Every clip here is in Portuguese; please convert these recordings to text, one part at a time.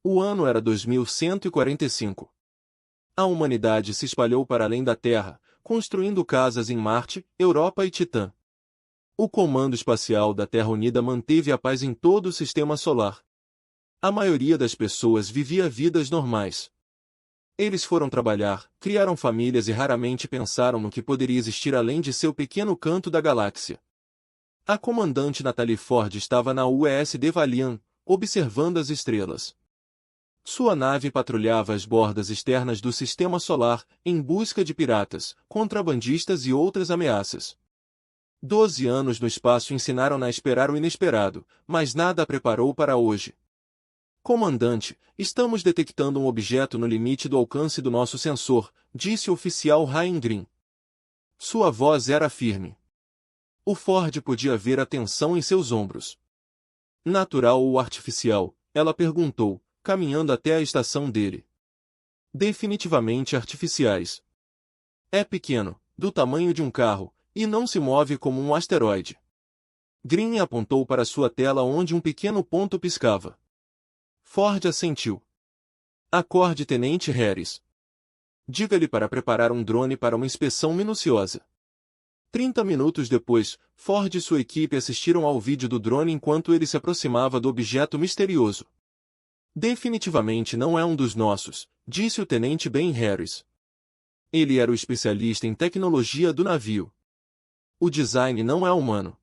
O ano era 2145. A humanidade se espalhou para além da Terra, construindo casas em Marte, Europa e Titã. O Comando Espacial da Terra Unida manteve a paz em todo o Sistema Solar. A maioria das pessoas vivia vidas normais. Eles foram trabalhar, criaram famílias e raramente pensaram no que poderia existir além de seu pequeno canto da galáxia. A comandante Natalie Ford estava na USS Valiant, observando as estrelas. Sua nave patrulhava as bordas externas do Sistema Solar, em busca de piratas, contrabandistas e outras ameaças. 12 anos no espaço ensinaram-na a esperar o inesperado, mas nada a preparou para hoje. Comandante, estamos detectando um objeto no limite do alcance do nosso sensor, disse o oficial Ryan Green. Sua voz era firme. O Ford podia ver a tensão em seus ombros. Natural ou artificial? Ela perguntou, caminhando até a estação dele. Definitivamente artificiais. É pequeno, do tamanho de um carro, e não se move como um asteroide. Green apontou para sua tela onde um pequeno ponto piscava. Ford assentiu. Acorde, Tenente Harris. Diga-lhe para preparar um drone para uma inspeção minuciosa. 30 minutos depois, Ford e sua equipe assistiram ao vídeo do drone enquanto ele se aproximava do objeto misterioso. Definitivamente não é um dos nossos, disse o Tenente Ben Harris. Ele era o especialista em tecnologia do navio. O design não é humano.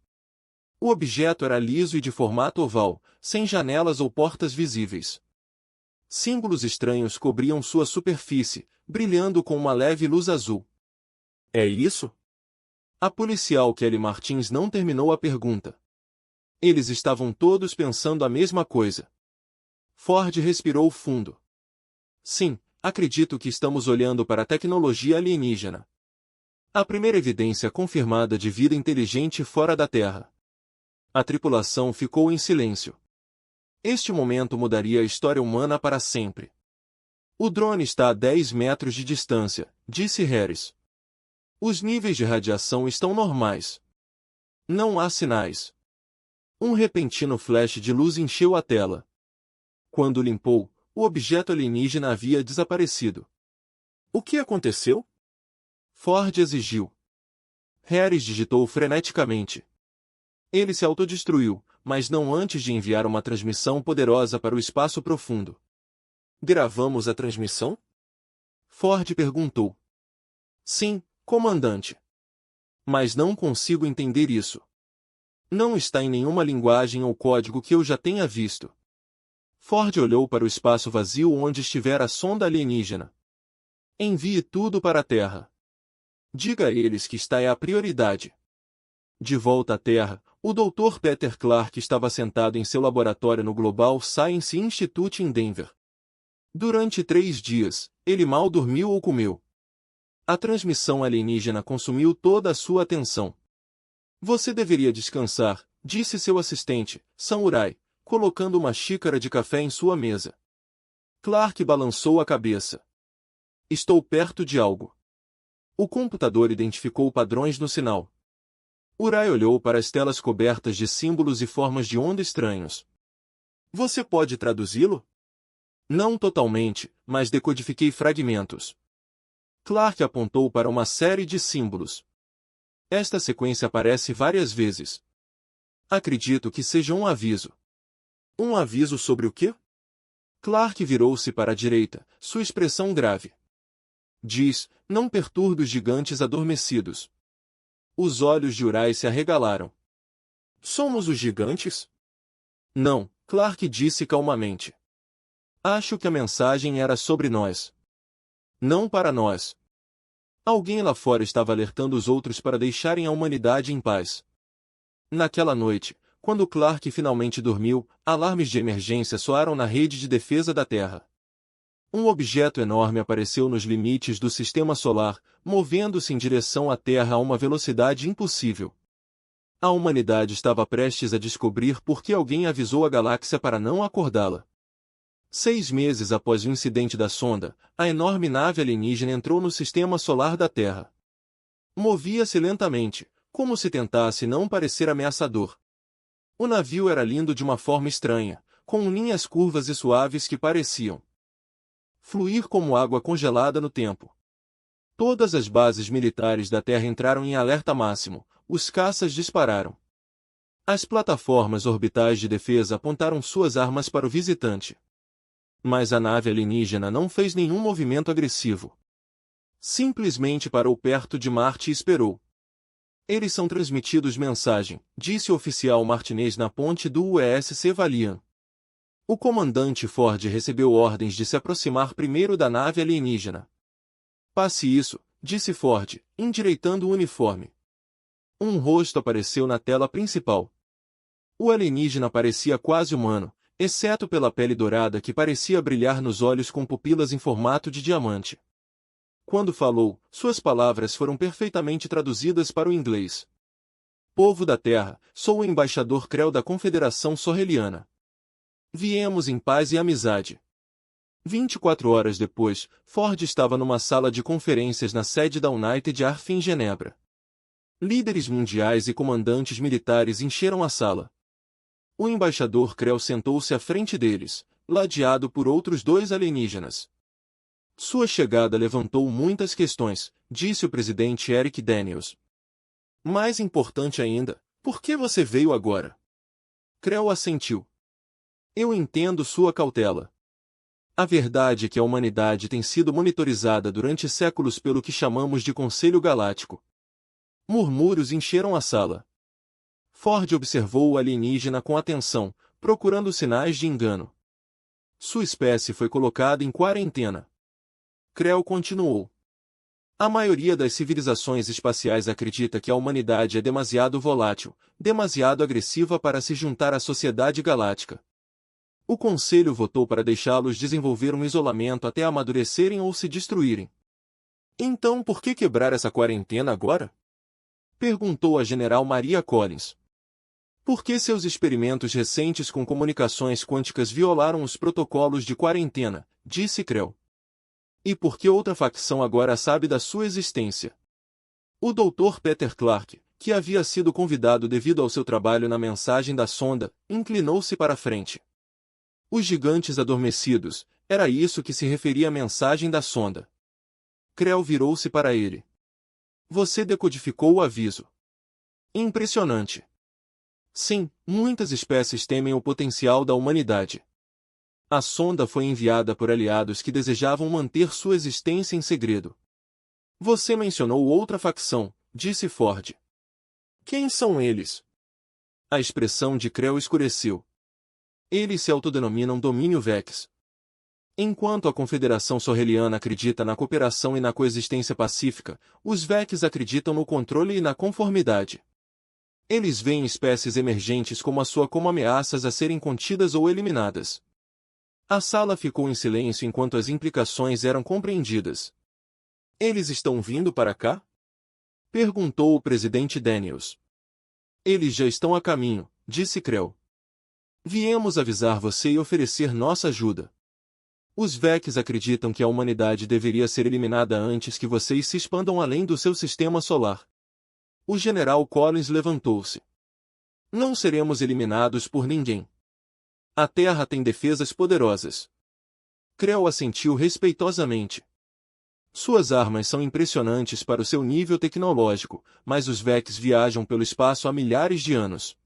O objeto era liso e de formato oval, sem janelas ou portas visíveis. Símbolos estranhos cobriam sua superfície, brilhando com uma leve luz azul. É isso? A policial Kelly Martins não terminou a pergunta. Eles estavam todos pensando a mesma coisa. Ford respirou fundo. Sim, acredito que estamos olhando para a tecnologia alienígena. A primeira evidência confirmada de vida inteligente fora da Terra. A tripulação ficou em silêncio. Este momento mudaria a história humana para sempre. O drone está a 10 metros de distância, disse Harris. Os níveis de radiação estão normais. Não há sinais. Um repentino flash de luz encheu a tela. Quando limpou, o objeto alienígena havia desaparecido. O que aconteceu? Ford exigiu. Harris digitou freneticamente. Ele se autodestruiu, mas não antes de enviar uma transmissão poderosa para o espaço profundo. Gravamos a transmissão? Ford perguntou. Sim, comandante. Mas não consigo entender isso. Não está em nenhuma linguagem ou código que eu já tenha visto. Ford olhou para o espaço vazio onde estivera a sonda alienígena. Envie tudo para a Terra. Diga a eles que esta é a prioridade. De volta à Terra, o Dr. Peter Clark estava sentado em seu laboratório no Global Science Institute em Denver. Durante 3 dias, ele mal dormiu ou comeu. A transmissão alienígena consumiu toda a sua atenção. Você deveria descansar, disse seu assistente, Samurai, colocando uma xícara de café em sua mesa. Clark balançou a cabeça. Estou perto de algo. O computador identificou padrões no sinal. Urai olhou para as telas cobertas de símbolos e formas de onda estranhos. Você pode traduzi-lo? Não totalmente, mas decodifiquei fragmentos. Clark apontou para uma série de símbolos. Esta sequência aparece várias vezes. Acredito que seja um aviso. Um aviso sobre o quê? Clark virou-se para a direita, sua expressão grave. Diz, não perturbe os gigantes adormecidos. Os olhos de Urai se arregalaram. Somos os gigantes? Não, Clark disse calmamente. Acho que a mensagem era sobre nós. Não para nós. Alguém lá fora estava alertando os outros para deixarem a humanidade em paz. Naquela noite, quando Clark finalmente dormiu, alarmes de emergência soaram na rede de defesa da Terra. Um objeto enorme apareceu nos limites do Sistema Solar, movendo-se em direção à Terra a uma velocidade impossível. A humanidade estava prestes a descobrir por que alguém avisou a galáxia para não acordá-la. 6 meses após o incidente da sonda, a enorme nave alienígena entrou no Sistema Solar da Terra. Movia-se lentamente, como se tentasse não parecer ameaçador. O navio era lindo de uma forma estranha, com linhas curvas e suaves que pareciam fluir como água congelada no tempo. Todas as bases militares da Terra entraram em alerta máximo, os caças dispararam. As plataformas orbitais de defesa apontaram suas armas para o visitante. Mas a nave alienígena não fez nenhum movimento agressivo. Simplesmente parou perto de Marte e esperou. Eles são transmitidos mensagem, disse o oficial martinês na ponte do USS Valiant. O comandante Ford recebeu ordens de se aproximar primeiro da nave alienígena. Passe isso, disse Ford, endireitando o uniforme. Um rosto apareceu na tela principal. O alienígena parecia quase humano, exceto pela pele dourada que parecia brilhar nos olhos com pupilas em formato de diamante. Quando falou, suas palavras foram perfeitamente traduzidas para o inglês. Povo da Terra, sou o embaixador Krell da Confederação Sorreliana. Viemos em paz e amizade. 24 horas depois, Ford estava numa sala de conferências na sede da United Army em Genebra. Líderes mundiais e comandantes militares encheram a sala. O embaixador Krell sentou-se à frente deles, ladeado por outros 2 alienígenas. Sua chegada levantou muitas questões, disse o presidente Eric Daniels. Mais importante ainda, por que você veio agora? Krell assentiu. Eu entendo sua cautela. A verdade é que a humanidade tem sido monitorizada durante séculos pelo que chamamos de Conselho Galáctico. Murmúrios encheram a sala. Ford observou o alienígena com atenção, procurando sinais de engano. Sua espécie foi colocada em quarentena. Krell continuou. A maioria das civilizações espaciais acredita que a humanidade é demasiado volátil, demasiado agressiva para se juntar à sociedade galáctica. O Conselho votou para deixá-los desenvolver um isolamento até amadurecerem ou se destruírem. Então por que quebrar essa quarentena agora? Perguntou a General Maria Collins. Por que seus experimentos recentes com comunicações quânticas violaram os protocolos de quarentena, disse Krell. E por que outra facção agora sabe da sua existência? O Dr. Peter Clark, que havia sido convidado devido ao seu trabalho na mensagem da sonda, inclinou-se para a frente. Os gigantes adormecidos, era isso que se referia a mensagem da sonda. Krell virou-se para ele. Você decodificou o aviso. Impressionante. Sim, muitas espécies temem o potencial da humanidade. A sonda foi enviada por aliados que desejavam manter sua existência em segredo. Você mencionou outra facção, disse Ford. Quem são eles? A expressão de Krell escureceu. Eles se autodenominam Domínio Vex. Enquanto a Confederação Sorreliana acredita na cooperação e na coexistência pacífica, os Vex acreditam no controle e na conformidade. Eles veem espécies emergentes como a sua como ameaças a serem contidas ou eliminadas. A sala ficou em silêncio enquanto as implicações eram compreendidas. Eles estão vindo para cá? Perguntou o presidente Daniels. Eles já estão a caminho, disse Krell. Viemos avisar você e oferecer nossa ajuda. Os Vex acreditam que a humanidade deveria ser eliminada antes que vocês se expandam além do seu sistema solar. O general Collins levantou-se. Não seremos eliminados por ninguém. A Terra tem defesas poderosas. Krell assentiu respeitosamente. Suas armas são impressionantes para o seu nível tecnológico, mas os Vex viajam pelo espaço há milhares de anos.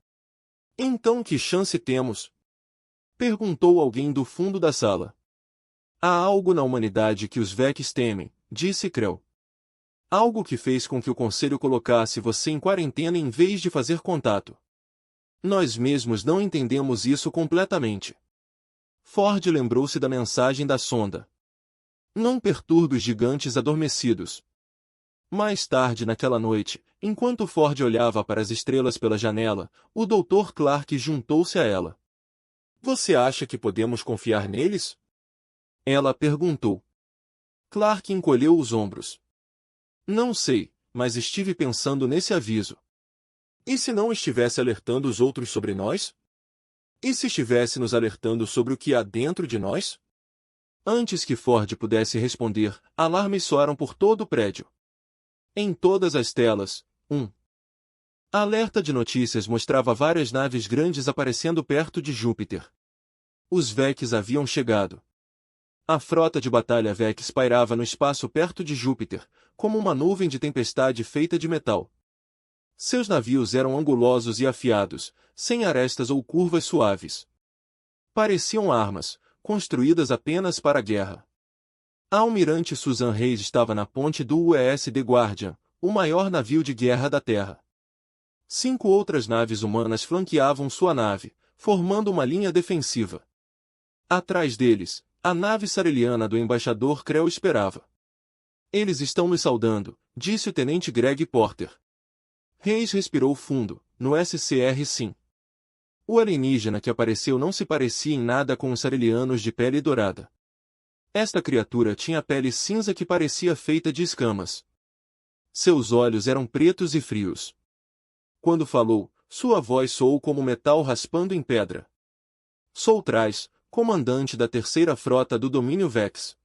Então que chance temos? Perguntou alguém do fundo da sala. Há algo na humanidade que os Vex temem, disse Krell. Algo que fez com que o Conselho colocasse você em quarentena em vez de fazer contato. Nós mesmos não entendemos isso completamente. Ford lembrou-se da mensagem da sonda. Não perturbe os gigantes adormecidos. Mais tarde naquela noite, enquanto Ford olhava para as estrelas pela janela, o Dr. Clark juntou-se a ela. Você acha que podemos confiar neles? Ela perguntou. Clark encolheu os ombros. Não sei, mas estive pensando nesse aviso. E se não estivesse alertando os outros sobre nós? E se estivesse nos alertando sobre o que há dentro de nós? Antes que Ford pudesse responder, alarmes soaram por todo o prédio. Em todas as telas, alerta de notícias mostrava várias naves grandes aparecendo perto de Júpiter. Os Vex haviam chegado. A frota de batalha Vex pairava no espaço perto de Júpiter, como uma nuvem de tempestade feita de metal. Seus navios eram angulosos e afiados, sem arestas ou curvas suaves. Pareciam armas, construídas apenas para a guerra. A almirante Susan Reis estava na ponte do UES The Guardian, o maior navio de guerra da Terra. 5 outras naves humanas flanqueavam sua nave, formando uma linha defensiva. Atrás deles, a nave sareliana do embaixador Krell esperava. Eles estão nos saudando, disse o tenente Greg Porter. Reis respirou fundo, no SCR sim. O alienígena que apareceu não se parecia em nada com os sarelianos de pele dourada. Esta criatura tinha pele cinza que parecia feita de escamas. Seus olhos eram pretos e frios. Quando falou, sua voz soou como metal raspando em pedra. Sou Trais, comandante da terceira frota do domínio Vex.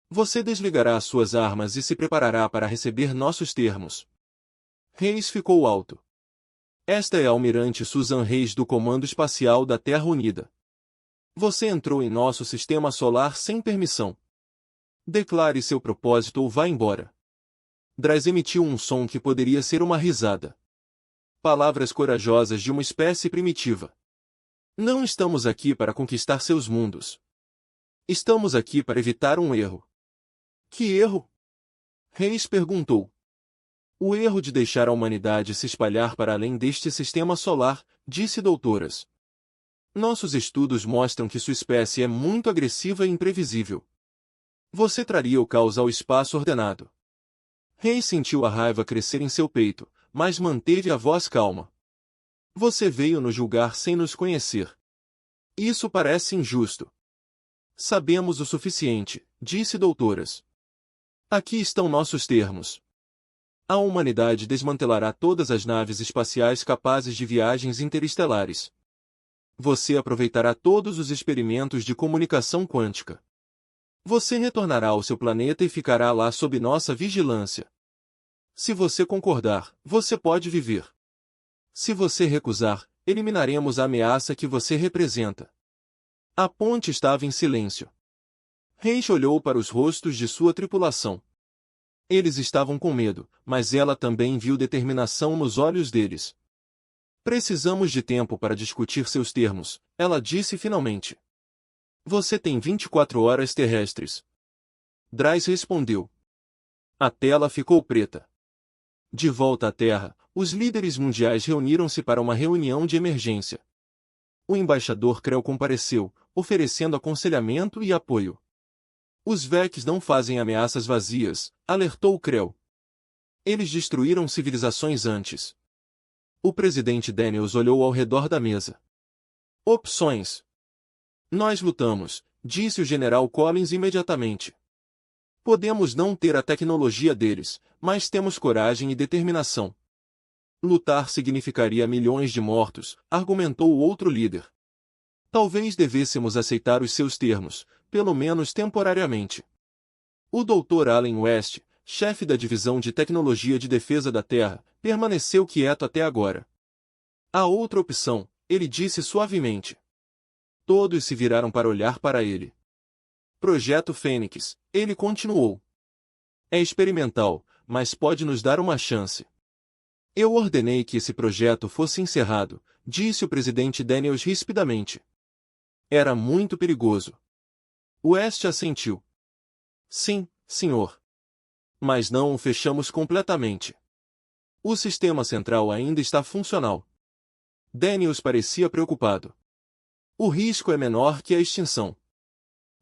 Você desligará suas armas e se preparará para receber nossos termos. Reis ficou alto. Esta é a almirante Susan Reis do Comando Espacial da Terra Unida. Você entrou em nosso sistema solar sem permissão. Declare seu propósito ou vá embora. Draz emitiu um som que poderia ser uma risada. Palavras corajosas de uma espécie primitiva. Não estamos aqui para conquistar seus mundos. Estamos aqui para evitar um erro. Que erro? Reis perguntou. O erro de deixar a humanidade se espalhar para além deste sistema solar, disse Doutoras. Nossos estudos mostram que sua espécie é muito agressiva e imprevisível. Você traria o caos ao espaço ordenado. Reis sentiu a raiva crescer em seu peito, mas manteve a voz calma. Você veio nos julgar sem nos conhecer. Isso parece injusto. Sabemos o suficiente, disse Doutoras. Aqui estão nossos termos. A humanidade desmantelará todas as naves espaciais capazes de viagens interestelares. Você aproveitará todos os experimentos de comunicação quântica. Você retornará ao seu planeta e ficará lá sob nossa vigilância. Se você concordar, você pode viver. Se você recusar, eliminaremos a ameaça que você representa. A ponte estava em silêncio. Reis olhou para os rostos de sua tripulação. Eles estavam com medo, mas ela também viu determinação nos olhos deles. Precisamos de tempo para discutir seus termos, ela disse finalmente. Você tem 24 horas terrestres. Drais respondeu. A tela ficou preta. De volta à Terra, os líderes mundiais reuniram-se para uma reunião de emergência. O embaixador Krell compareceu, oferecendo aconselhamento e apoio. Os Vex não fazem ameaças vazias, alertou Krell. Eles destruíram civilizações antes. O presidente Daniels olhou ao redor da mesa. Opções. Nós lutamos, disse o general Collins imediatamente. Podemos não ter a tecnologia deles, mas temos coragem e determinação. Lutar significaria milhões de mortos, argumentou o outro líder. Talvez devêssemos aceitar os seus termos, pelo menos temporariamente. O Dr. Allen West, chefe da Divisão de Tecnologia de Defesa da Terra, permaneceu quieto até agora. Há outra opção, ele disse suavemente. Todos se viraram para olhar para ele. Projeto Fênix, ele continuou. É experimental, mas pode nos dar uma chance. Eu ordenei que esse projeto fosse encerrado, disse o presidente Daniels rispidamente. Era muito perigoso. West assentiu. Sim, senhor. Mas não o fechamos completamente. O sistema central ainda está funcional. Daniels parecia preocupado. O risco é menor que a extinção.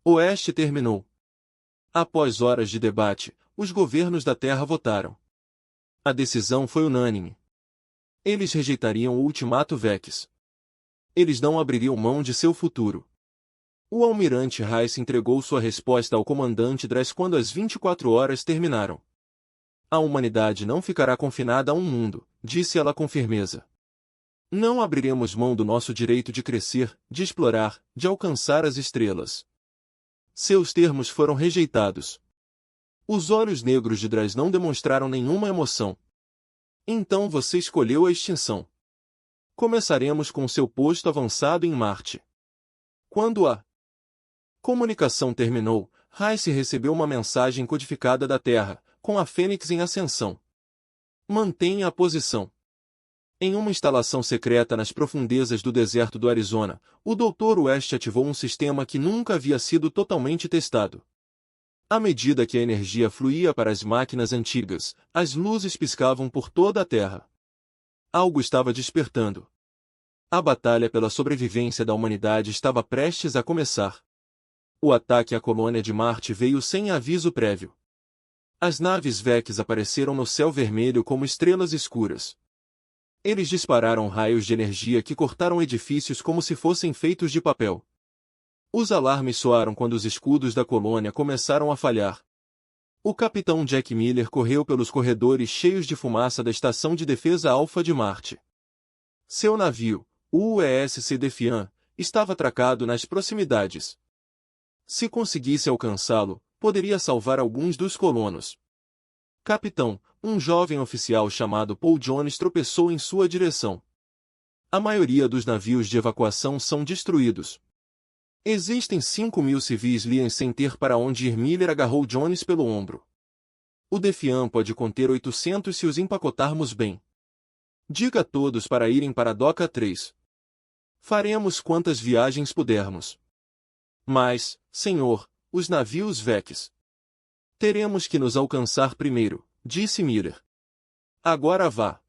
West terminou. Após horas de debate, os governos da Terra votaram. A decisão foi unânime. Eles rejeitariam o ultimato Vex. Eles não abririam mão de seu futuro. O almirante Rice entregou sua resposta ao comandante Drais quando as 24 horas terminaram. A humanidade não ficará confinada a um mundo, disse ela com firmeza. Não abriremos mão do nosso direito de crescer, de explorar, de alcançar as estrelas. Seus termos foram rejeitados. Os olhos negros de Drais não demonstraram nenhuma emoção. Então você escolheu a extinção. Começaremos com seu posto avançado em Marte. Quando a comunicação terminou, Rice recebeu uma mensagem codificada da Terra, com a Fênix em ascensão. Mantenha a posição. Em uma instalação secreta nas profundezas do deserto do Arizona, o Dr. West ativou um sistema que nunca havia sido totalmente testado. À medida que a energia fluía para as máquinas antigas, as luzes piscavam por toda a Terra. Algo estava despertando. A batalha pela sobrevivência da humanidade estava prestes a começar. O ataque à colônia de Marte veio sem aviso prévio. As naves Vex apareceram no céu vermelho como estrelas escuras. Eles dispararam raios de energia que cortaram edifícios como se fossem feitos de papel. Os alarmes soaram quando os escudos da colônia começaram a falhar. O capitão Jack Miller correu pelos corredores cheios de fumaça da Estação de Defesa Alfa de Marte. Seu navio, o UESC Defiant, estava atracado nas proximidades. Se conseguisse alcançá-lo, poderia salvar alguns dos colonos. Capitão, um jovem oficial chamado Paul Jones tropeçou em sua direção. A maioria dos navios de evacuação são destruídos. Existem 5.000 civis liens sem ter para onde ir. Miller agarrou Jones pelo ombro. O Defiant pode conter 800 se os empacotarmos bem. Diga a todos para irem para a Doca 3. Faremos quantas viagens pudermos. Mas, senhor, os navios Vex. Teremos que nos alcançar primeiro, disse Miller. Agora vá.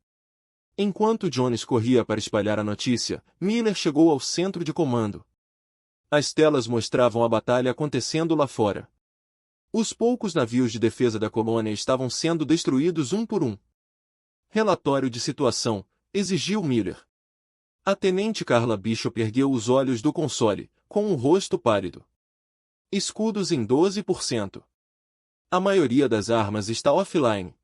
Enquanto Jones corria para espalhar a notícia, Miller chegou ao centro de comando. As telas mostravam a batalha acontecendo lá fora. Os poucos navios de defesa da colônia estavam sendo destruídos um por um. Relatório de situação, exigiu Miller. A tenente Carla Bishop ergueu os olhos do console, com um rosto pálido. Escudos em 12%. A maioria das armas está offline.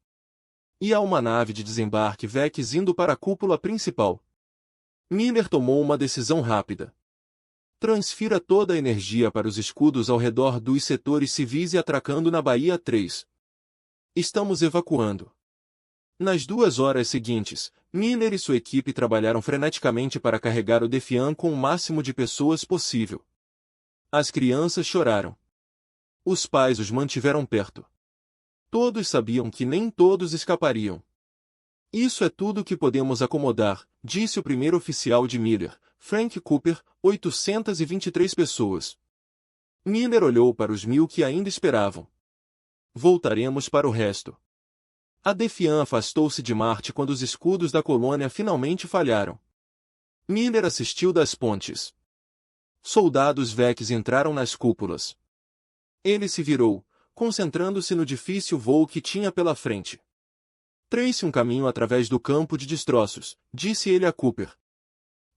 E há uma nave de desembarque Vex indo para a cúpula principal. Miller tomou uma decisão rápida. Transfira toda a energia para os escudos ao redor dos setores civis e atracando na Baía 3. Estamos evacuando. Nas 2 horas seguintes, Miller e sua equipe trabalharam freneticamente para carregar o Defiant com o máximo de pessoas possível. As crianças choraram. Os pais os mantiveram perto. Todos sabiam que nem todos escapariam. Isso é tudo que podemos acomodar, disse o primeiro oficial de Miller, Frank Cooper, 823 pessoas. Miller olhou para os 1.000 que ainda esperavam. Voltaremos para o resto. A Defiant afastou-se de Marte quando os escudos da colônia finalmente falharam. Miller assistiu das pontes. Soldados Vex entraram nas cúpulas. Ele se virou, concentrando-se no difícil voo que tinha pela frente. Trace um caminho através do campo de destroços, disse ele a Cooper.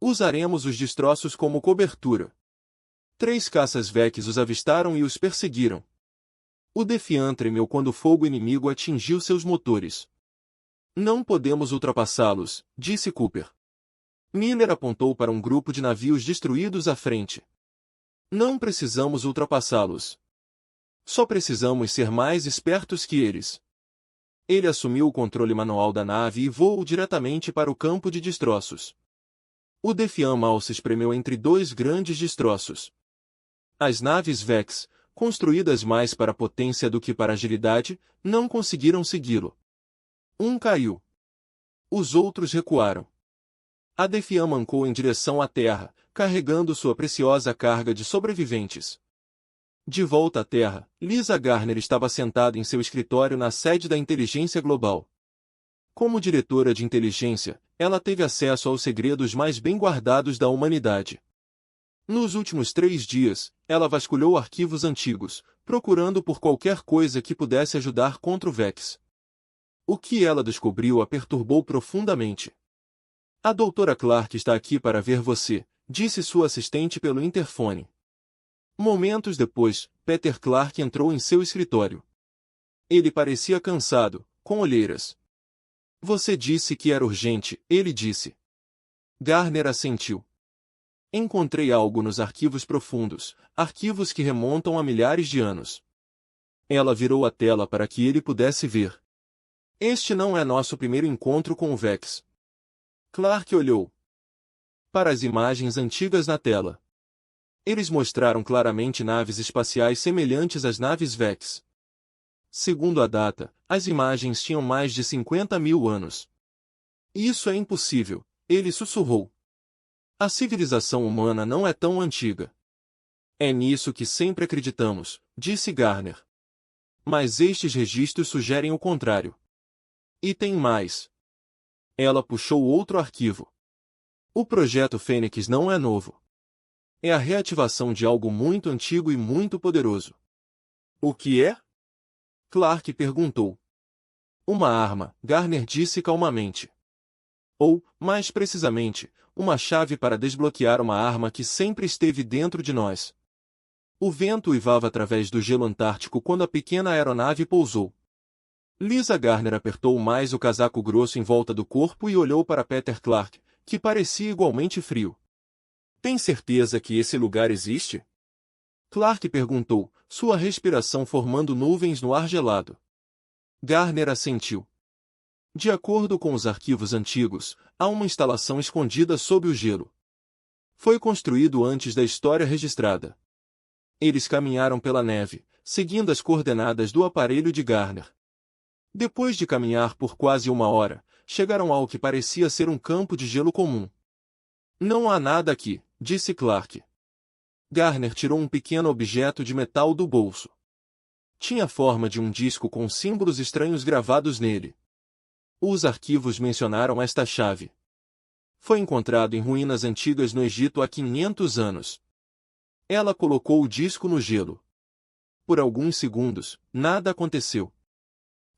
Usaremos os destroços como cobertura. 3 caças Vex os avistaram e os perseguiram. O Defiant tremeu quando o fogo inimigo atingiu seus motores. Não podemos ultrapassá-los, disse Cooper. Miller apontou para um grupo de navios destruídos à frente. Não precisamos ultrapassá-los. Só precisamos ser mais espertos que eles. Ele assumiu o controle manual da nave e voou diretamente para o campo de destroços. O Defiant mal se espremeu entre 2 grandes destroços. As naves Vex, construídas mais para potência do que para agilidade, não conseguiram segui-lo. Um caiu. Os outros recuaram. A Defiant mancou em direção à Terra, carregando sua preciosa carga de sobreviventes. De volta à Terra, Lisa Garner estava sentada em seu escritório na sede da Inteligência Global. Como diretora de inteligência, ela teve acesso aos segredos mais bem guardados da humanidade. Nos últimos 3 dias, ela vasculhou arquivos antigos, procurando por qualquer coisa que pudesse ajudar contra o Vex. O que ela descobriu a perturbou profundamente. A doutora Clark está aqui para ver você, disse sua assistente pelo interfone. Momentos depois, Peter Clark entrou em seu escritório. Ele parecia cansado, com olheiras. Você disse que era urgente, ele disse. Garner assentiu. Encontrei algo nos arquivos profundos, arquivos que remontam a milhares de anos. Ela virou a tela para que ele pudesse ver. Este não é nosso primeiro encontro com o Vex. Clark olhou para as imagens antigas na tela. Eles mostraram claramente naves espaciais semelhantes às naves Vex. Segundo a data, as imagens tinham mais de 50.000 anos. Isso é impossível, ele sussurrou. A civilização humana não é tão antiga. É nisso que sempre acreditamos, disse Garner. Mas estes registros sugerem o contrário. E tem mais. Ela puxou outro arquivo. O projeto Fênix não é novo. É a reativação de algo muito antigo e muito poderoso. O que é? Clark perguntou. Uma arma, Garner disse calmamente. Ou, mais precisamente, uma chave para desbloquear uma arma que sempre esteve dentro de nós. O vento uivava através do gelo antártico quando a pequena aeronave pousou. Lisa Garner apertou mais o casaco grosso em volta do corpo e olhou para Peter Clark, que parecia igualmente frio. Tem certeza que esse lugar existe? Clark perguntou, sua respiração formando nuvens no ar gelado. Garner assentiu. De acordo com os arquivos antigos, há uma instalação escondida sob o gelo. Foi construído antes da história registrada. Eles caminharam pela neve, seguindo as coordenadas do aparelho de Garner. Depois de caminhar por quase 1 hora, chegaram ao que parecia ser um campo de gelo comum. Não há nada aqui, disse Clark. Garner tirou um pequeno objeto de metal do bolso. Tinha a forma de um disco com símbolos estranhos gravados nele. Os arquivos mencionaram esta chave. Foi encontrado em ruínas antigas no Egito há 500 anos. Ela colocou o disco no gelo. Por alguns segundos, nada aconteceu.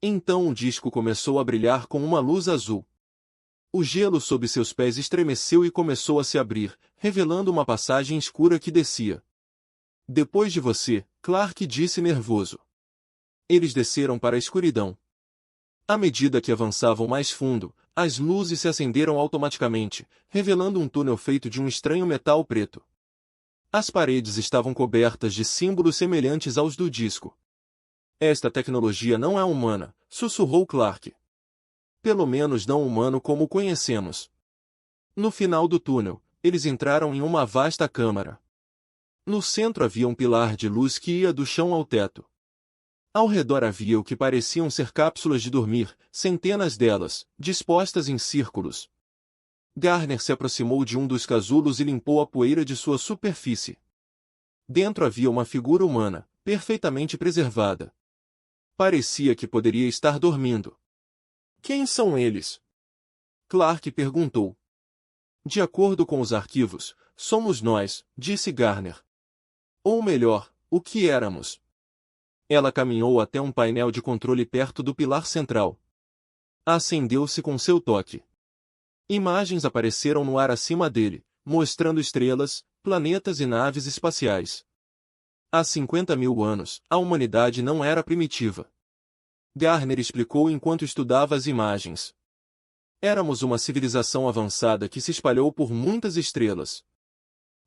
Então o disco começou a brilhar com uma luz azul. O gelo sob seus pés estremeceu e começou a se abrir, revelando uma passagem escura que descia. Depois de você, Clark disse nervoso. Eles desceram para a escuridão. À medida que avançavam mais fundo, as luzes se acenderam automaticamente, revelando um túnel feito de um estranho metal preto. As paredes estavam cobertas de símbolos semelhantes aos do disco. Esta tecnologia não é humana, sussurrou Clark. Pelo menos não humano como o conhecemos. No final do túnel, eles entraram em uma vasta câmara. No centro havia um pilar de luz que ia do chão ao teto. Ao redor havia o que pareciam ser cápsulas de dormir, centenas delas, dispostas em círculos. Garner se aproximou de um dos casulos e limpou a poeira de sua superfície. Dentro havia uma figura humana, perfeitamente preservada. Parecia que poderia estar dormindo. Quem são eles? Clark perguntou. De acordo com os arquivos, somos nós, disse Garner. Ou melhor, o que éramos. Ela caminhou até um painel de controle perto do pilar central. Acendeu-se com seu toque. Imagens apareceram no ar acima dele, mostrando estrelas, planetas e naves espaciais. Há 50.000 anos, a humanidade não era primitiva. Garner explicou enquanto estudava as imagens. Éramos uma civilização avançada que se espalhou por muitas estrelas.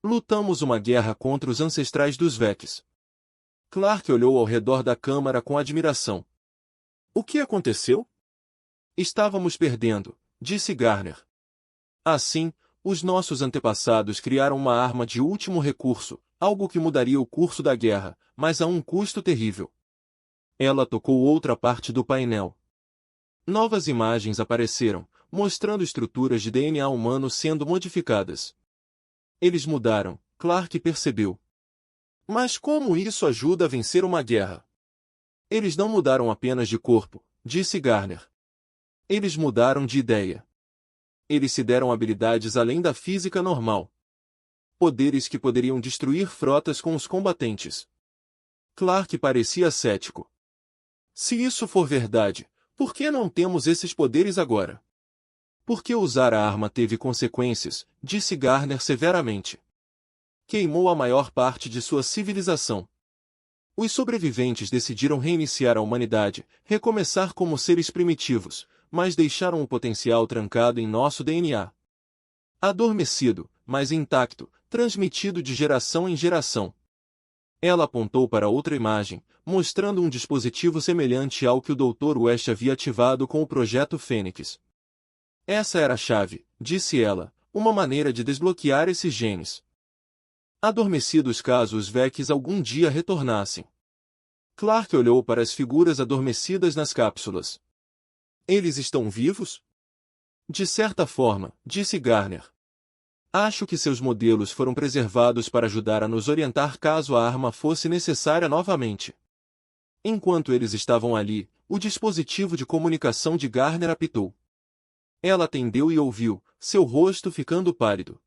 Lutamos uma guerra contra os ancestrais dos Vex. Clark olhou ao redor da câmara com admiração. O que aconteceu? Estávamos perdendo, disse Garner. Assim, os nossos antepassados criaram uma arma de último recurso, algo que mudaria o curso da guerra, mas a um custo terrível. Ela tocou outra parte do painel. Novas imagens apareceram, mostrando estruturas de DNA humano sendo modificadas. Eles mudaram, Clark percebeu. Mas como isso ajuda a vencer uma guerra? Eles não mudaram apenas de corpo, disse Garner. Eles mudaram de ideia. Eles se deram habilidades além da física normal. Poderes que poderiam destruir frotas com os combatentes. Clark parecia cético. Se isso for verdade, por que não temos esses poderes agora? Porque usar a arma teve consequências, disse Garner severamente. Queimou a maior parte de sua civilização. Os sobreviventes decidiram reiniciar a humanidade, recomeçar como seres primitivos, mas deixaram o potencial trancado em nosso DNA. Adormecido, mas intacto, transmitido de geração em geração. Ela apontou para outra imagem, mostrando um dispositivo semelhante ao que o Dr. West havia ativado com o projeto Fênix. Essa era a chave, disse ela, uma maneira de desbloquear esses genes. adormecidos caso os Vex algum dia retornassem. Clark olhou para as figuras adormecidas nas cápsulas. Eles estão vivos? De certa forma, disse Garner. Acho que seus modelos foram preservados para ajudar a nos orientar caso a arma fosse necessária novamente. Enquanto eles estavam ali, o dispositivo de comunicação de Garner apitou. Ela atendeu e ouviu, seu rosto ficando pálido.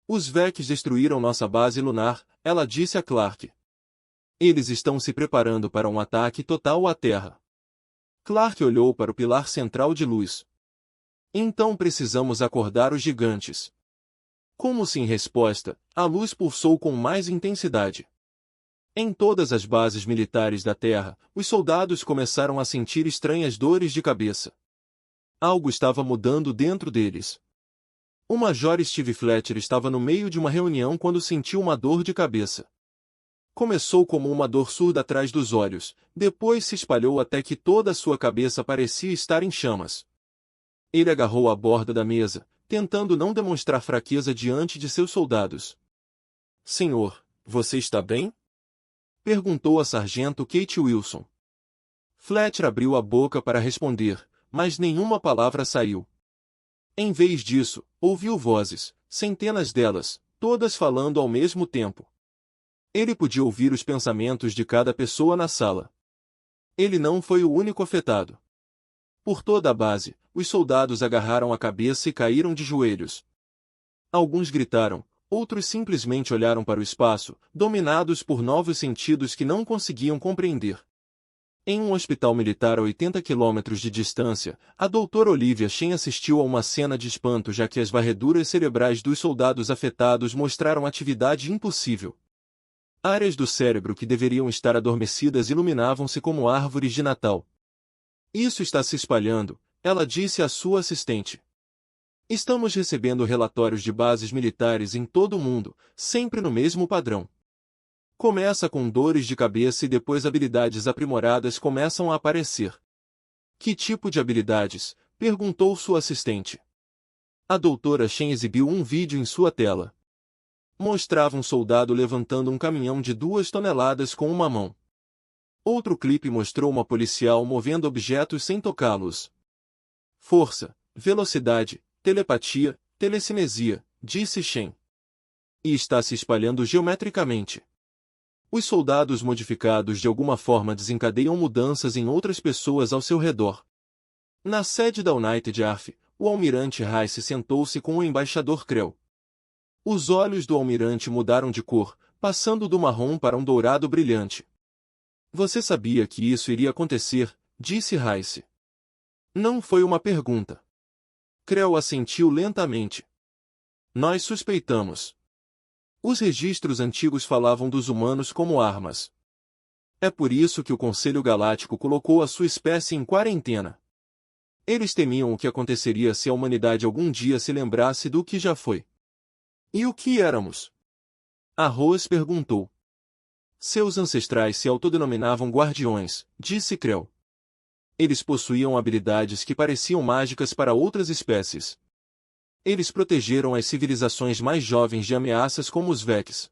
Os Vex destruíram nossa base lunar, ela disse a Clark. Eles estão se preparando para um ataque total à Terra. Clark olhou para o pilar central de luz. Então precisamos acordar os gigantes. Como se em resposta, a luz pulsou com mais intensidade. Em todas as bases militares da Terra, os soldados começaram a sentir estranhas dores de cabeça. Algo estava mudando dentro deles. O Major Steve Fletcher estava no meio de uma reunião quando sentiu uma dor de cabeça. Começou como uma dor surda atrás dos olhos, depois se espalhou até que toda a sua cabeça parecia estar em chamas. Ele agarrou a borda da mesa, tentando não demonstrar fraqueza diante de seus soldados. Senhor, você está bem? Perguntou a sargento Kate Wilson. Fletcher abriu a boca para responder, mas nenhuma palavra saiu. Em vez disso, ouviu vozes, centenas delas, todas falando ao mesmo tempo. Ele podia ouvir os pensamentos de cada pessoa na sala. Ele não foi o único afetado. Por toda a base, os soldados agarraram a cabeça e caíram de joelhos. Alguns gritaram, outros simplesmente olharam para o espaço, dominados por novos sentidos que não conseguiam compreender. Em um hospital militar a 80 quilômetros de distância, a doutora Olivia Shen assistiu a uma cena de espanto já que as varreduras cerebrais dos soldados afetados mostraram atividade impossível. Áreas do cérebro que deveriam estar adormecidas iluminavam-se como árvores de Natal. Isso está se espalhando, ela disse à sua assistente. Estamos recebendo relatórios de bases militares em todo o mundo, sempre no mesmo padrão. Começa com dores de cabeça e depois habilidades aprimoradas começam a aparecer. Que tipo de habilidades? Perguntou sua assistente. A doutora Shen exibiu um vídeo em sua tela. Mostrava um soldado levantando um caminhão de 2 toneladas com uma mão. Outro clipe mostrou uma policial movendo objetos sem tocá-los. Força, velocidade, telepatia, telecinesia, disse Shen. E está se espalhando geometricamente. Os soldados modificados de alguma forma desencadeiam mudanças em outras pessoas ao seu redor. Na sede da United Arf, o almirante Rice sentou-se com o embaixador Krell. Os olhos do almirante mudaram de cor, passando do marrom para um dourado brilhante. Você sabia que isso iria acontecer, disse Rice. Não foi uma pergunta. Krell assentiu lentamente. Nós suspeitamos. Os registros antigos falavam dos humanos como armas. É por isso que o Conselho Galáctico colocou a sua espécie em quarentena. Eles temiam o que aconteceria se a humanidade algum dia se lembrasse do que já foi. E o que éramos? A Rose perguntou. Seus ancestrais se autodenominavam guardiões, disse Krell. Eles possuíam habilidades que pareciam mágicas para outras espécies. Eles protegeram as civilizações mais jovens de ameaças como os Vex.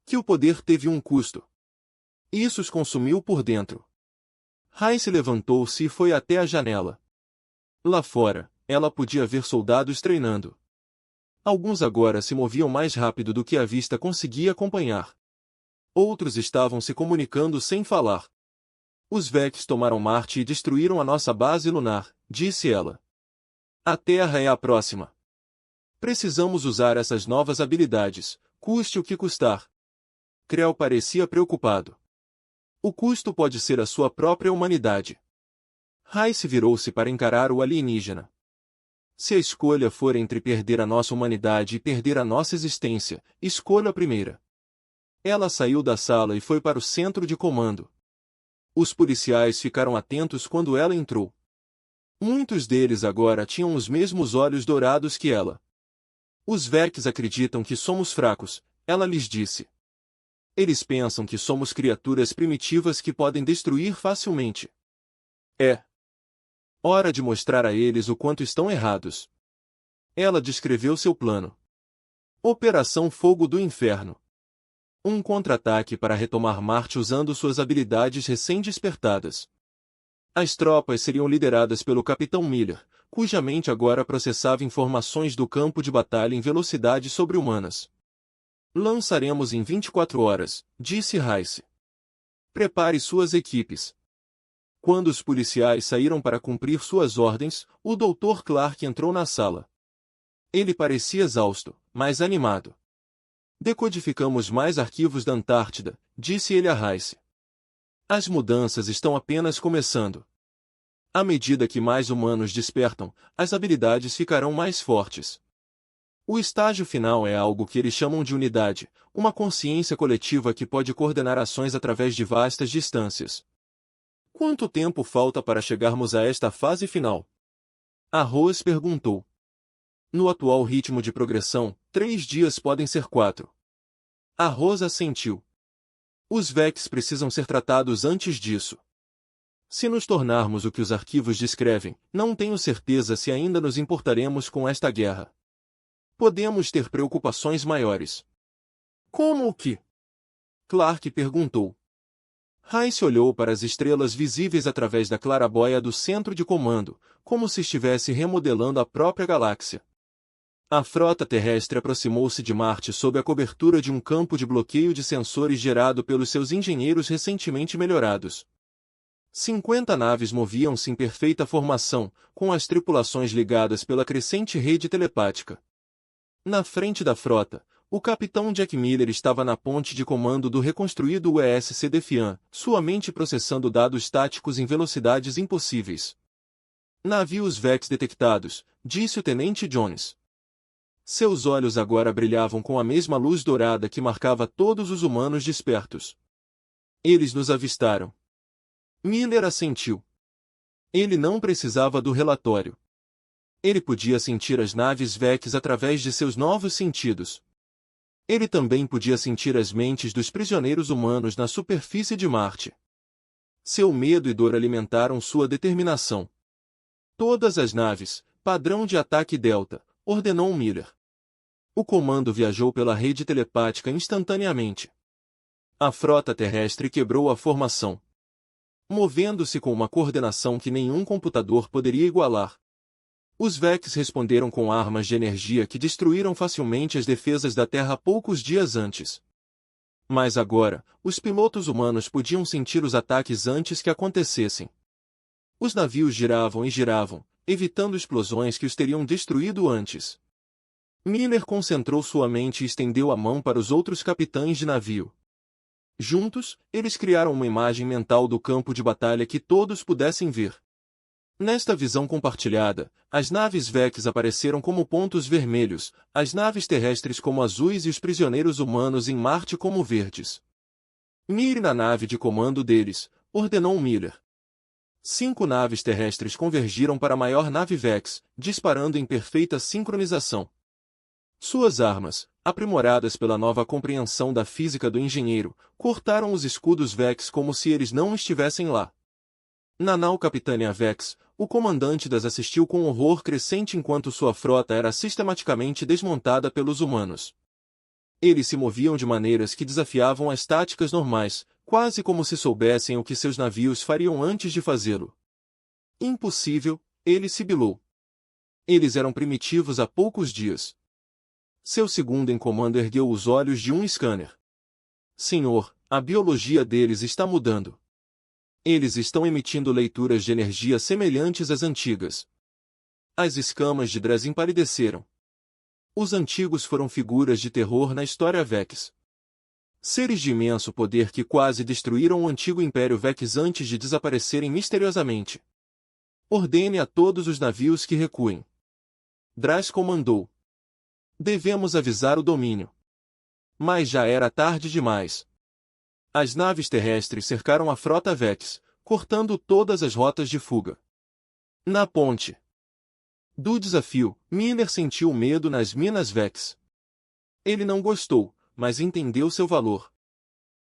Que o poder teve um custo. Isso os consumiu por dentro. Rice levantou-se e foi até a janela. Lá fora, ela podia ver soldados treinando. Alguns agora se moviam mais rápido do que a vista conseguia acompanhar. Outros estavam se comunicando sem falar. Os Vex tomaram Marte e destruíram a nossa base lunar, disse ela. A Terra é a próxima. Precisamos usar essas novas habilidades, custe o que custar. Krell parecia preocupado. O custo pode ser a sua própria humanidade. Rice virou-se para encarar o alienígena. Se a escolha for entre perder a nossa humanidade e perder a nossa existência, escolha a primeira. Ela saiu da sala e foi para o centro de comando. Os policiais ficaram atentos quando ela entrou. Muitos deles agora tinham os mesmos olhos dourados que ela. Os Vex acreditam que somos fracos, ela lhes disse. Eles pensam que somos criaturas primitivas que podem destruir facilmente. É hora de mostrar a eles o quanto estão errados. Ela descreveu seu plano. Operação Fogo do Inferno. Um contra-ataque para retomar Marte usando suas habilidades recém-despertadas. As tropas seriam lideradas pelo Capitão Miller, cuja mente agora processava informações do campo de batalha em velocidade sobre-humanas. Lançaremos em 24 horas, disse Rice. Prepare suas equipes. Quando os policiais saíram para cumprir suas ordens, o Dr. Clark entrou na sala. Ele parecia exausto, mas animado. Decodificamos mais arquivos da Antártida, disse ele a Rice. As mudanças estão apenas começando. À medida que mais humanos despertam, as habilidades ficarão mais fortes. O estágio final é algo que eles chamam de unidade, uma consciência coletiva que pode coordenar ações através de vastas distâncias. Quanto tempo falta para chegarmos a esta fase final? A Rose perguntou. No atual ritmo de progressão, 3 dias podem ser 4. A Rose assentiu. Os Vex precisam ser tratados antes disso. Se nos tornarmos o que os arquivos descrevem, não tenho certeza se ainda nos importaremos com esta guerra. Podemos ter preocupações maiores. Como o que? Clark perguntou. Rice olhou para as estrelas visíveis através da claraboia do centro de comando, como se estivesse remodelando a própria galáxia. A frota terrestre aproximou-se de Marte sob a cobertura de um campo de bloqueio de sensores gerado pelos seus engenheiros recentemente melhorados. 50 naves moviam-se em perfeita formação, com as tripulações ligadas pela crescente rede telepática. Na frente da frota, o capitão Jack Miller estava na ponte de comando do reconstruído USS Defiant, sua mente processando dados táticos em velocidades impossíveis. Navios Vex detectados, disse o tenente Jones. Seus olhos agora brilhavam com a mesma luz dourada que marcava todos os humanos despertos. Eles nos avistaram. Miller assentiu. Ele não precisava do relatório. Ele podia sentir as naves Vex através de seus novos sentidos. Ele também podia sentir as mentes dos prisioneiros humanos na superfície de Marte. Seu medo e dor alimentaram sua determinação. Todas as naves, padrão de ataque Delta, ordenou Miller. O comando viajou pela rede telepática instantaneamente. A frota terrestre quebrou a formação. Movendo-se com uma coordenação que nenhum computador poderia igualar. Os Vex responderam com armas de energia que destruíram facilmente as defesas da Terra poucos dias antes. Mas agora, os pilotos humanos podiam sentir os ataques antes que acontecessem. Os navios giravam e giravam, evitando explosões que os teriam destruído antes. Miller concentrou sua mente e estendeu a mão para os outros capitães de navio. Juntos, eles criaram uma imagem mental do campo de batalha que todos pudessem ver. Nesta visão compartilhada, as naves Vex apareceram como pontos vermelhos, as naves terrestres como azuis e os prisioneiros humanos em Marte como verdes. Mire na nave de comando deles, ordenou Miller. 5 naves terrestres convergiram para a maior nave Vex, disparando em perfeita sincronização. Suas armas, aprimoradas pela nova compreensão da física do engenheiro, cortaram os escudos Vex como se eles não estivessem lá. Na nau Capitânia Vex, o comandante das assistiu com horror crescente enquanto sua frota era sistematicamente desmontada pelos humanos. Eles se moviam de maneiras que desafiavam as táticas normais, quase como se soubessem o que seus navios fariam antes de fazê-lo. Impossível, ele sibilou. Eles eram primitivos há poucos dias. Seu segundo em comando ergueu os olhos de um scanner. Senhor, a biologia deles está mudando. Eles estão emitindo leituras de energia semelhantes às antigas. As escamas de Dres empalideceram. Os antigos foram figuras de terror na história Vex. Seres de imenso poder que quase destruíram o antigo Império Vex antes de desaparecerem misteriosamente. Ordene a todos os navios que recuem. Dres comandou. Devemos avisar o domínio. Mas já era tarde demais. As naves terrestres cercaram a frota Vex, cortando todas as rotas de fuga. Na ponte do desafio, Miller sentiu medo nas minas Vex. Ele não gostou, mas entendeu seu valor.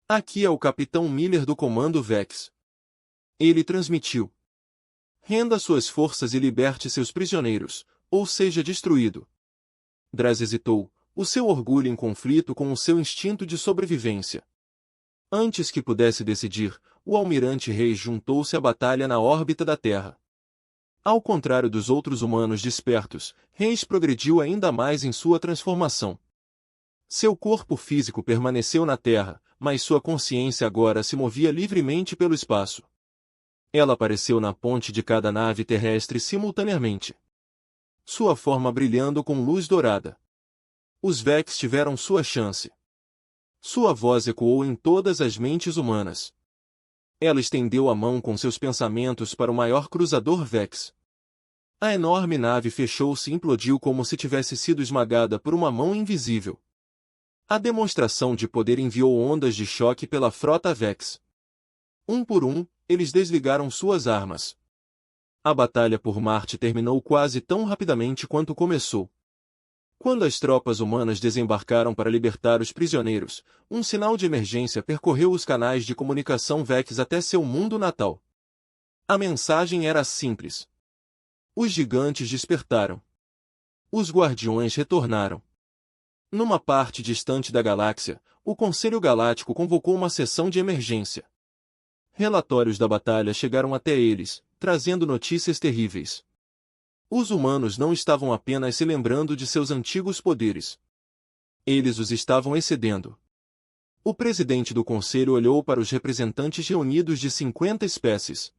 Aqui é o Capitão Miller do Comando Vex. Ele transmitiu. Renda suas forças e liberte seus prisioneiros, ou seja destruído. Dres hesitou, o seu orgulho em conflito com o seu instinto de sobrevivência. Antes que pudesse decidir, o almirante Reis juntou-se à batalha na órbita da Terra. Ao contrário dos outros humanos despertos, Reis progrediu ainda mais em sua transformação. Seu corpo físico permaneceu na Terra, mas sua consciência agora se movia livremente pelo espaço. Ela apareceu na ponte de cada nave terrestre simultaneamente. Sua forma brilhando com luz dourada. Os Vex tiveram sua chance. Sua voz ecoou em todas as mentes humanas. Ela estendeu a mão com seus pensamentos para o maior cruzador Vex. A enorme nave fechou-se e implodiu como se tivesse sido esmagada por uma mão invisível. A demonstração de poder enviou ondas de choque pela frota Vex. Um por um, eles desligaram suas armas. A batalha por Marte terminou quase tão rapidamente quanto começou. Quando as tropas humanas desembarcaram para libertar os prisioneiros, um sinal de emergência percorreu os canais de comunicação Vex até seu mundo natal. A mensagem era simples. Os gigantes despertaram. Os guardiões retornaram. Numa parte distante da galáxia, o Conselho Galáctico convocou uma sessão de emergência. Relatórios da batalha chegaram até eles, trazendo notícias terríveis. Os humanos não estavam apenas se lembrando de seus antigos poderes. Eles os estavam excedendo. O presidente do conselho olhou para os representantes reunidos de 50 espécies.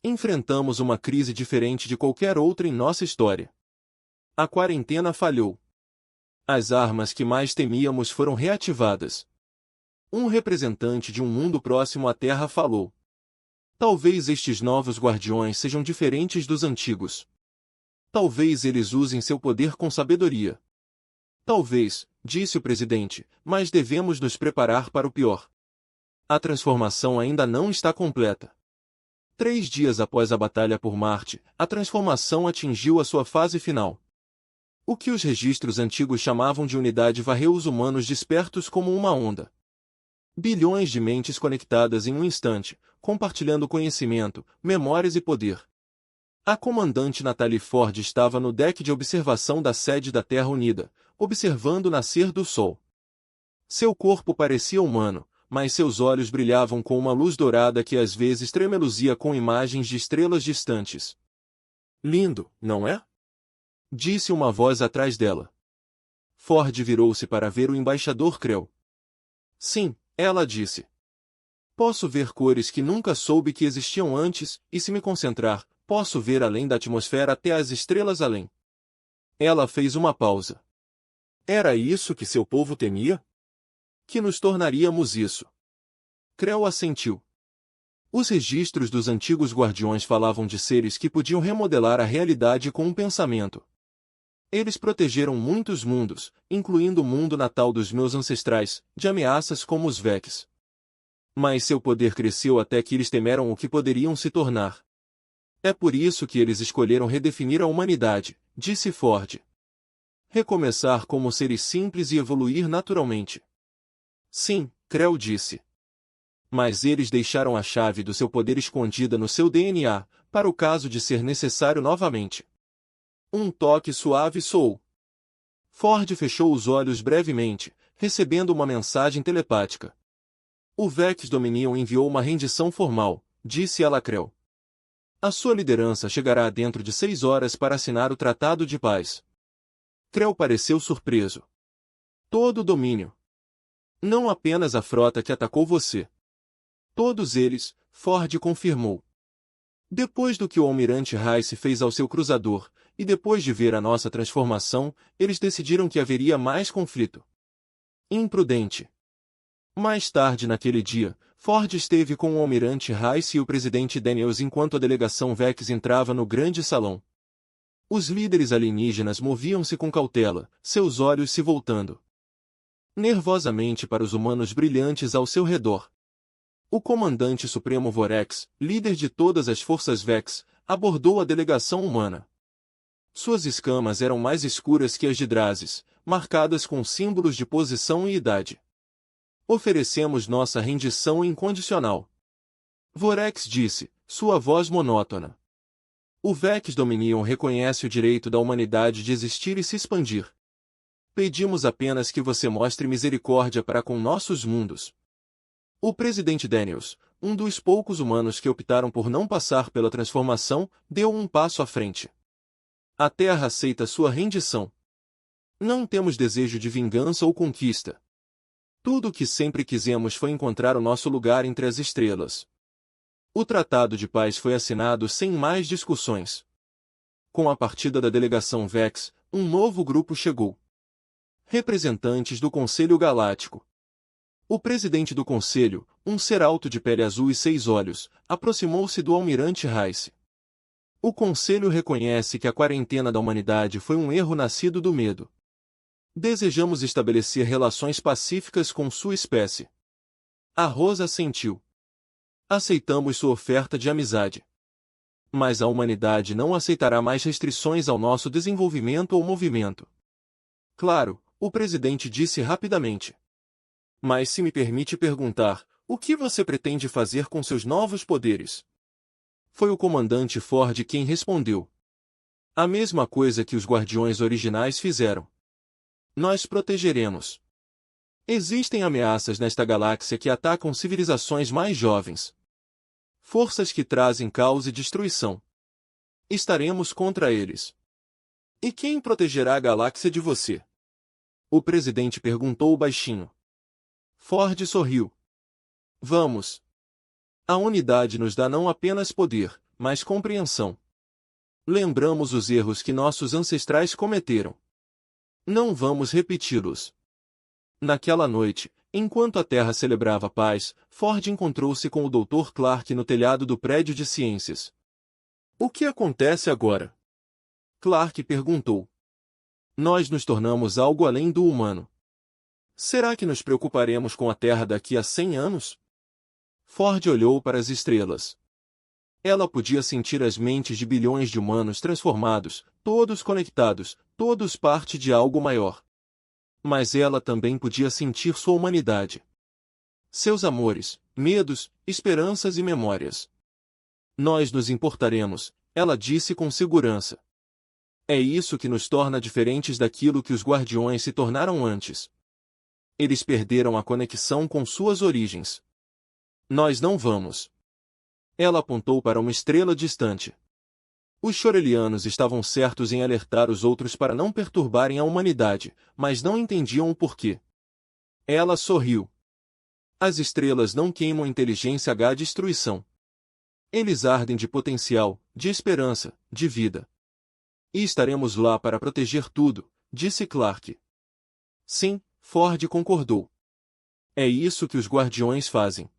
Enfrentamos uma crise diferente de qualquer outra em nossa história. A quarentena falhou. As armas que mais temíamos foram reativadas. Um representante de um mundo próximo à Terra falou. Talvez estes novos guardiões sejam diferentes dos antigos. Talvez eles usem seu poder com sabedoria. Talvez, disse o presidente, mas devemos nos preparar para o pior. A transformação ainda não está completa. 3 dias após a batalha por Marte, a transformação atingiu a sua fase final. O que os registros antigos chamavam de unidade varreu os humanos despertos como uma onda. Bilhões de mentes conectadas em um instante, compartilhando conhecimento, memórias e poder. A comandante Natalie Ford estava no deck de observação da sede da Terra Unida, observando o nascer do Sol. Seu corpo parecia humano, mas seus olhos brilhavam com uma luz dourada que às vezes tremeluzia com imagens de estrelas distantes. Lindo, não é? Disse uma voz atrás dela. Ford virou-se para ver o embaixador Krell. Sim, ela disse. Posso ver cores que nunca soube que existiam antes, e se me concentrar, posso ver além da atmosfera até as estrelas além. Ela fez uma pausa. Era isso que seu povo temia? Que nos tornaríamos isso? Krell assentiu. Os registros dos antigos guardiões falavam de seres que podiam remodelar a realidade com um pensamento. Eles protegeram muitos mundos, incluindo o mundo natal dos meus ancestrais, de ameaças como os Vex. Mas seu poder cresceu até que eles temeram o que poderiam se tornar. É por isso que eles escolheram redefinir a humanidade, disse Ford. Recomeçar como seres simples e evoluir naturalmente. Sim, Krell disse. Mas eles deixaram a chave do seu poder escondida no seu DNA, para o caso de ser necessário novamente. Um toque suave soou. Ford fechou os olhos brevemente, recebendo uma mensagem telepática. O Vex Dominion enviou uma rendição formal, disse ela a Krell. A sua liderança chegará dentro de 6 horas para assinar o Tratado de Paz. Krell pareceu surpreso. Todo o domínio. Não apenas a frota que atacou você. Todos eles, Ford confirmou. Depois do que o almirante Rice fez ao seu cruzador, e depois de ver a nossa transformação, eles decidiram que haveria mais conflito. Imprudente. Mais tarde naquele dia, Ford esteve com o almirante Rice e o presidente Daniels enquanto a delegação Vex entrava no grande salão. Os líderes alienígenas moviam-se com cautela, seus olhos se voltando nervosamente para os humanos brilhantes ao seu redor. O comandante supremo Vorex, líder de todas as forças Vex, abordou a delegação humana. Suas escamas eram mais escuras que as de Drazes, marcadas com símbolos de posição e idade. Oferecemos nossa rendição incondicional. Vorex disse, sua voz monótona. O Vex Dominion reconhece o direito da humanidade de existir e se expandir. Pedimos apenas que você mostre misericórdia para com nossos mundos. O presidente Daniels, um dos poucos humanos que optaram por não passar pela transformação, deu um passo à frente. A Terra aceita sua rendição. Não temos desejo de vingança ou conquista. Tudo o que sempre quisemos foi encontrar o nosso lugar entre as estrelas. O Tratado de Paz foi assinado sem mais discussões. Com a partida da delegação Vex, um novo grupo chegou. Representantes do Conselho Galáctico. O presidente do Conselho, um ser alto de pele azul e 6 olhos, aproximou-se do almirante Rice. O Conselho reconhece que a quarentena da humanidade foi um erro nascido do medo. Desejamos estabelecer relações pacíficas com sua espécie. A Rosa assentiu. Aceitamos sua oferta de amizade. Mas a humanidade não aceitará mais restrições ao nosso desenvolvimento ou movimento. Claro, o presidente disse rapidamente. Mas se me permite perguntar, o que você pretende fazer com seus novos poderes? Foi o comandante Ford quem respondeu. A mesma coisa que os guardiões originais fizeram. Nós protegeremos. Existem ameaças nesta galáxia que atacam civilizações mais jovens. Forças que trazem caos e destruição. Estaremos contra eles. E quem protegerá a galáxia de você? O presidente perguntou baixinho. Ford sorriu. Vamos. A unidade nos dá não apenas poder, mas compreensão. Lembramos os erros que nossos ancestrais cometeram. Não vamos repeti-los. Naquela noite, enquanto a Terra celebrava paz, Ford encontrou-se com o Dr. Clark no telhado do prédio de ciências. O que acontece agora? Clark perguntou. Nós nos tornamos algo além do humano. Será que nos preocuparemos com a Terra daqui a 100 anos? Ford olhou para as estrelas. Ela podia sentir as mentes de bilhões de humanos transformados, todos conectados, todos parte de algo maior. Mas ela também podia sentir sua humanidade. Seus amores, medos, esperanças e memórias. Nós nos importaremos, ela disse com segurança. É isso que nos torna diferentes daquilo que os guardiões se tornaram antes. Eles perderam a conexão com suas origens. Nós não vamos. Ela apontou para uma estrela distante. Os Chorelianos estavam certos em alertar os outros para não perturbarem a humanidade, mas não entendiam o porquê. Ela sorriu. As estrelas não queimam inteligência H destruição. Eles ardem de potencial, de esperança, de vida. E estaremos lá para proteger tudo, disse Clark. Sim, Ford concordou. É isso que os guardiões fazem.